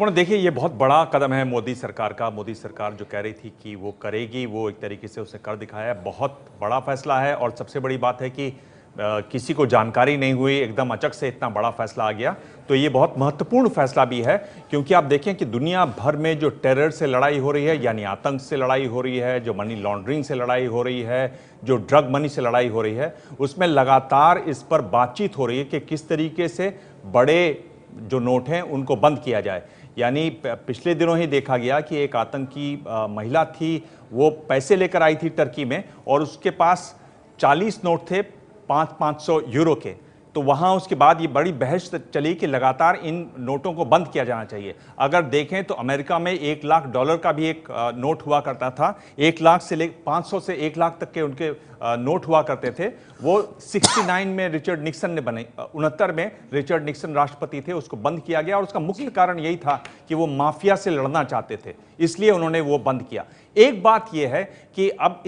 अपन देखिए, ये बहुत बड़ा कदम है मोदी सरकार का। मोदी सरकार जो कह रही थी कि वो करेगी, वो एक तरीके से उसे कर दिखाया है। बहुत बड़ा फैसला है और सबसे बड़ी बात है कि किसी को जानकारी नहीं हुई, एकदम अचक से इतना बड़ा फैसला आ गया। तो ये बहुत महत्वपूर्ण फैसला भी है, क्योंकि आप देखें कि दुनिया भर में जो टेरर से लड़ाई हो रही है, यानी आतंक से लड़ाई हो रही है, जो मनी लॉन्ड्रिंग से लड़ाई हो रही है, जो ड्रग मनी से लड़ाई हो रही है, उसमें लगातार इस पर बातचीत हो रही है कि किस तरीके से बड़े जो नोट हैं उनको बंद किया जाए। यानी पिछले दिनों ही देखा गया कि एक आतंकी महिला थी, वो पैसे लेकर आई थी टर्की में और उसके पास 40 नोट थे 500 यूरो के। तो वहां उसके बाद ये बड़ी बहस चली कि लगातार इन नोटों को बंद किया जाना चाहिए। अगर देखें तो अमेरिका में $1,00,000 का भी एक नोट हुआ करता था। 1 लाख से 500 से 1 लाख तक के उनके नोट हुआ करते थे। वो 69 में रिचर्ड निक्सन ने बने, 69 में रिचर्ड निक्सन राष्ट्रपति थे, उसको बंद किया गया। और उसका मुख्य कारण यही था कि वो माफिया से लड़ना चाहते थे, इसलिए उन्होंने वो बंद किया। एक बात यह है कि अब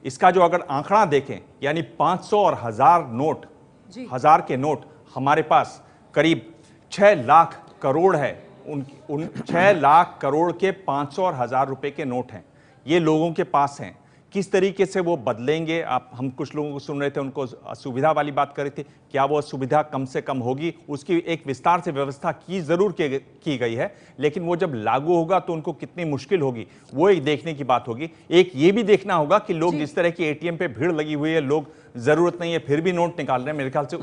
इसका जो अगर आंकड़ा देखें, यानी 500 और 1000 नोट, 1000 के नोट हमारे पास करीब 6 लाख करोड़ है। उन 6 लाख करोड़ के 500 और 1000 रुपए के नोट हैं, ये लोगों के पास हैं। किस तरीके से वो बदलेंगे, हम कुछ लोगों को सुन रहे थे, उनको सुविधा वाली बात कर रहे थे, क्या वो सुविधा कम से कम होगी, उसकी एक विस्तार से व्यवस्था जरूर की गई है, लेकिन वो जब लागू होगा तो उनको कितनी मुश्किल होगी, वो एक देखने की बात होगी। एक ये भी देखना होगा कि लोग जिस तरह की एटीएम पे भीड़ लगी हुई है, लोग जरूरत नहीं है फिर भी नोट निकाल रहे हैं, मेरे ख्याल से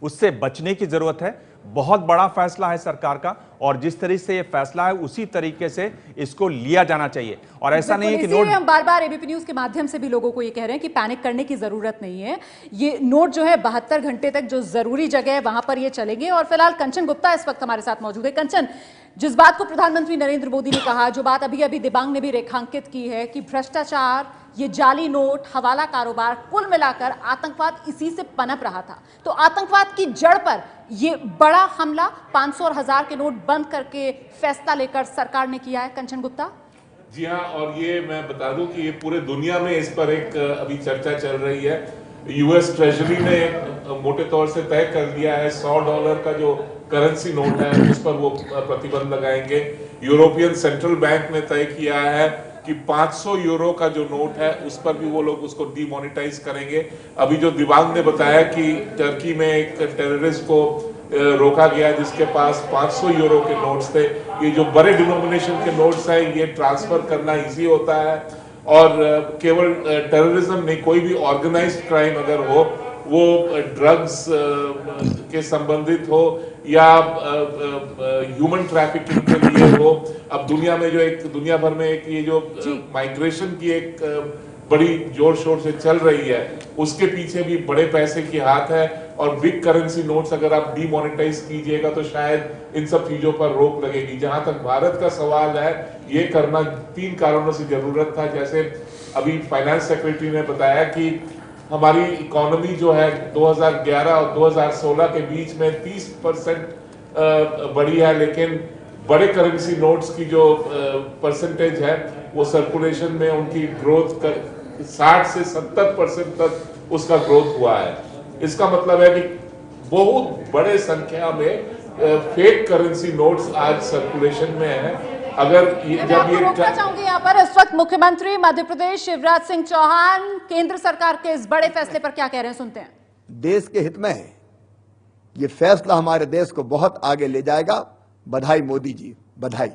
उससे बचने की जरूरत है। बहुत बड़ा फैसला है सरकार का, और जिस तरीके से ये फैसला है उसी तरीके से इसको लिया जाना चाहिए। और ऐसा नहीं है कि नोट, हम बार बार एबीपी न्यूज के माध्यम से भी लोगों को ये कह रहे हैं कि पैनिक करने की जरूरत नहीं है। ये नोट जो है 72 घंटे तक जो जरूरी जगह है वहां पर ये चलेंगे। और फिलहाल कंचन गुप्ता इस वक्त हमारे साथ मौजूद है। कंचन, जिस बात को प्रधानमंत्री नरेंद्र मोदी ने कहा, जो बात अभी अभी दिबांग ने भी रेखांकित की है कि भ्रष्टाचार, ये जाली नोट, हवाला कारोबार, कुल मिलाकर आतंकवाद इसी से पनप रहा था। तो आतंकवाद की जड़ पर ये बड़ा हमला 500 और 1000 के नोट बंद करके फैसला लेकर सरकार ने किया है। कंचन गुप्ता जी हाँ, और ये मैं बता दूं कि ये पूरे दुनिया में इस पर एक अभी चर्चा चल रही है। यूएस ट्रेजरी ने मोटे तौर से तय कर दिया है $100 का जो करेंसी नोट है उस पर वो प्रतिबंध लगाएंगे। यूरोपियन सेंट्रल बैंक ने तय किया है कि 500 यूरो का जो नोट है उस पर भी वो लोग उसको डीमोनेटाइज करेंगे। अभी जो दिबांग ने बताया कि टर्की में एक टेररिस्ट को रोका गया जिसके पास 500 यूरो के नोट्स थे। ये जो बड़े डिनोमिनेशन के नोट्स हैं ये ट्रांसफर करना इजी होता है, और केवल टेररिज्म नहीं, कोई भी ऑर्गेनाइज्ड क्राइम अगर हो, वो ड्रग्स के संबंधित हो या ह्यूमन ट्रैफिकिंग के लिए हो। अब दुनिया में दुनिया भर में एक ये जो माइग्रेशन की एक बड़ी जोर शोर से चल रही है, उसके पीछे भी बड़े पैसे की हाथ है। और बिग करेंसी नोट्स अगर आप डीमोनेटाइज कीजिएगा तो शायद इन सब चीजों पर रोक लगेगी। जहां तक भारत का सवाल है, ये करना 3 कारणों से जरूरत था। जैसे अभी फाइनेंस सेक्रेटरी ने बताया कि हमारी इकोनॉमी जो है 2011 और 2016 के बीच में 30% बढ़ी है, लेकिन बड़े करेंसी नोट्स की जो परसेंटेज है वो सर्कुलेशन में उनकी ग्रोथ 60 से 70% तक उसका ग्रोथ हुआ है। इसका मतलब है कि बहुत बड़े संख्या में फेक करेंसी नोट्स आज सर्कुलेशन में है। अगर जब ये रोकना चाहूंगी यहाँ पर, इस वक्त मुख्यमंत्री मध्य प्रदेश शिवराज सिंह चौहान केंद्र सरकार के इस बड़े फैसले पर क्या कह रहे हैं, सुनते हैं। देश के हित में है, ये फैसला हमारे देश को बहुत आगे ले जाएगा। बधाई मोदी जी, बधाई।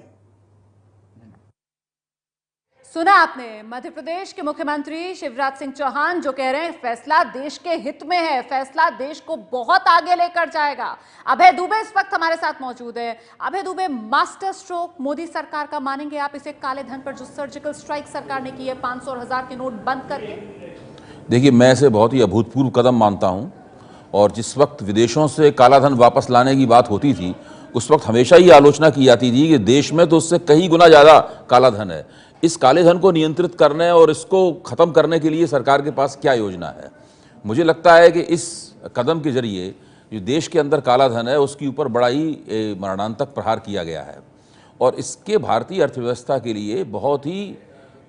सुना आपने मध्य प्रदेश के मुख्यमंत्री शिवराज सिंह चौहान जो कह रहे हैं फैसला देश के हित में है, फैसला देश को बहुत आगे लेकर जाएगा। अभय दुबे इस वक्त हमारे साथ मौजूद है। अभय दुबे, मास्टर स्ट्रोक मोदी सरकार का मानेंगे आप इसे, काले धन पर जो सर्जिकल स्ट्राइक सरकार ने की है 500 और 1000 के नोट बंद करके? देखिए, मैं इसे बहुत ही अभूतपूर्व कदम मानता हूं। और जिस वक्त विदेशों से काला धन वापस लाने की बात होती थी, उस वक्त हमेशा ही आलोचना की जाती थी कि देश में तो उससे कई गुना ज़्यादा काला धन है। इस काले धन को नियंत्रित करने और इसको ख़त्म करने के लिए सरकार के पास क्या योजना है? मुझे लगता है कि इस कदम के जरिए जो देश के अंदर काला धन है उसके ऊपर बड़ा ही मरणांतक प्रहार किया गया है, और इसके भारतीय अर्थव्यवस्था के लिए बहुत ही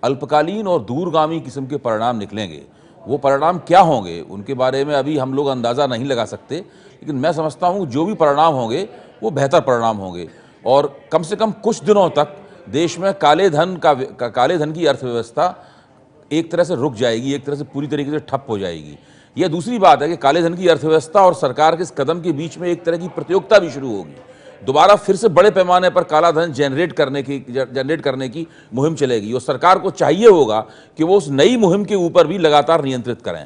अल्पकालीन और दूरगामी किस्म के परिणाम निकलेंगे। वो परिणाम क्या होंगे उनके बारे में अभी हम लोग अंदाज़ा नहीं लगा सकते, लेकिन मैं समझता हूँ जो भी परिणाम होंगे वो बेहतर परिणाम होंगे। और कम से कम कुछ दिनों तक देश में काले धन की अर्थव्यवस्था एक तरह से रुक जाएगी, एक तरह से पूरी तरीके से ठप हो जाएगी। यह दूसरी बात है कि काले धन की अर्थव्यवस्था और सरकार के इस कदम के बीच में एक तरह की प्रतियोगिता भी शुरू होगी। दोबारा फिर से बड़े पैमाने पर काला धन जनरेट करने की मुहिम चलेगी और सरकार को चाहिए होगा कि वो उस नई मुहिम के ऊपर भी लगातार नियंत्रित करें।